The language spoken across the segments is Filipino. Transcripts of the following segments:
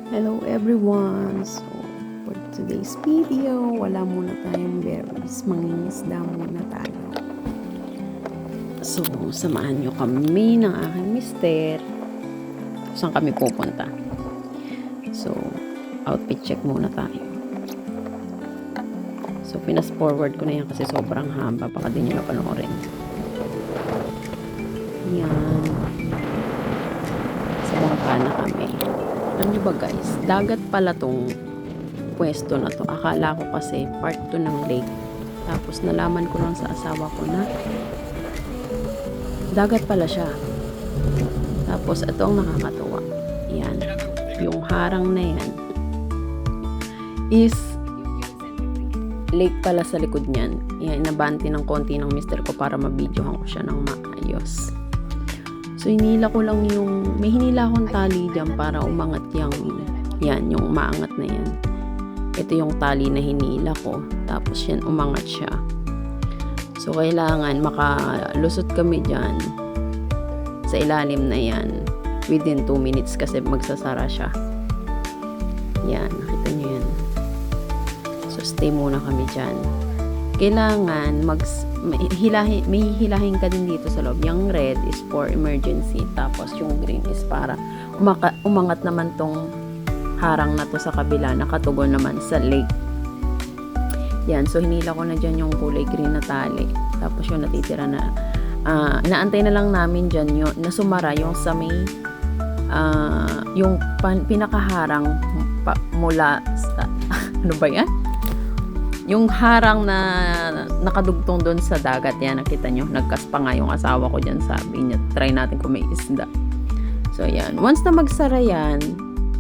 Hello everyone! So, for today's video, wala muna tayong berries. Mangingisda muna tayo. So, samahan nyo kami ng aking mister. Saan kami pupunta? So, outfit check muna tayo. So, pinas forward ko na yan kasi sobrang haba. Baka din nyo napanoorin. Yan. Sa bangka na kami. Alam nyo ba guys, dagat pala tong pwesto na to. Akala ko kasi part 2 ng lake. Tapos nalaman ko lang sa asawa ko na dagat pala siya. Tapos ito ang nakakatuwa. Yan. Yung harang na yan is lake pala sa likod niyan. Yan, nabanti ng konti ng mister ko para mabidyohan ko siya ng maayos. So, hinila ko lang may hinila akong tali dyan para umangat yan, yung maangat na yan. Ito yung tali na hinila ko. Tapos yan, umangat siya. So, kailangan makalusot kami dyan sa ilalim na yan within 2 minutes kasi magsasara siya. Yan, nakita nyo yan. So, stay muna kami dyan. Kailangan may hilahin ka din dito sa loob. Yung red is for emergency. Tapos yung green is para umangat naman tong harang na to sa kabila. Nakatugon naman sa lake. Yan. So, hinila ko na dyan yung kulay green na tali. Tapos yung natitira na inaantay na lang namin dyan yung nasumara yung sa may yung pinakaharang mula sa ano ba yan? Yung harang na nakadugtong doon sa dagat, yan, nakita nyo, nagkaspa nga yung asawa ko dyan, sabi niya, try natin kung may isda. So, yan. Once na magsara yan,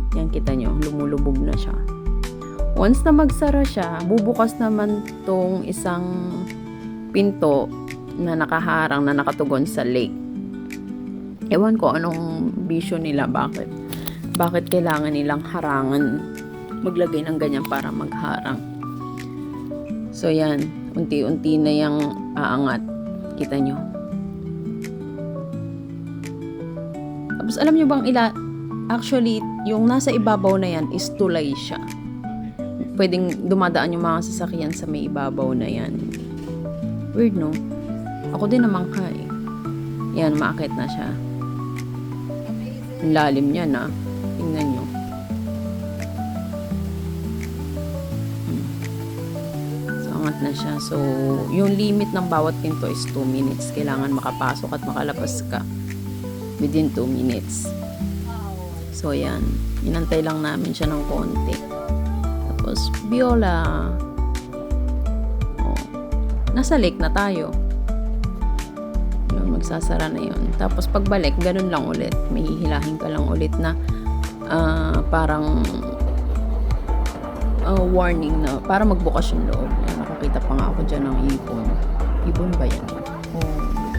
kita nyo, lumulubog na siya. Once na magsara siya, bubukas naman tong isang pinto na nakaharang, na nakatugon sa lake. Ewan ko anong vision nila, bakit kailangan nilang harangan, maglagay ng ganyan para magharang. So, yan. Unti-unti na yung aangat. Kita nyo. Tapos, alam nyo bang actually, yung nasa ibabaw na yan is tulay siya. Pwedeng dumadaan yung mga sasakyan sa may ibabaw na yan. Weird, no? Ako din naman ka, eh. Yan, maakit na siya. Ang lalim niya, na. Tingnan nyo. Na siya. So, yung limit ng bawat pinto is 2 minutes. Kailangan makapasok at makalabas ka within 2 minutes. So, yan. Inantay lang namin siya ng konti. Tapos, Biola. Oh. Nasa lake na tayo. Yun, magsasara na yun. Tapos, pagbalik, ganun lang ulit. May hihilahin ka lang ulit na parang warning na para magbukas yung loob. Nakakita pa nga ako dyan ng ibon. Ibon ba yan? O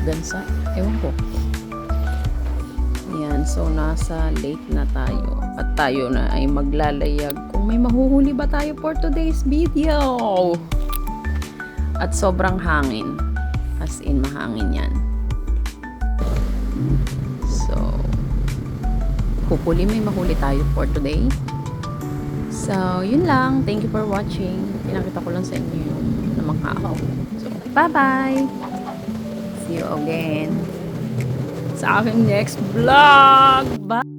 gansa? Ewan ko. Yan. So, nasa lake na tayo. At tayo na ay maglalayag kung may mahuhuli ba tayo for today's video. At sobrang hangin. As in, mahangin yan. So, hopefully may mahuli tayo for today. So, yun lang. Thank you for watching. Pinakita ko lang sa inyo yung namangha ako. So, bye-bye! See you again sa aking next vlog! Bye!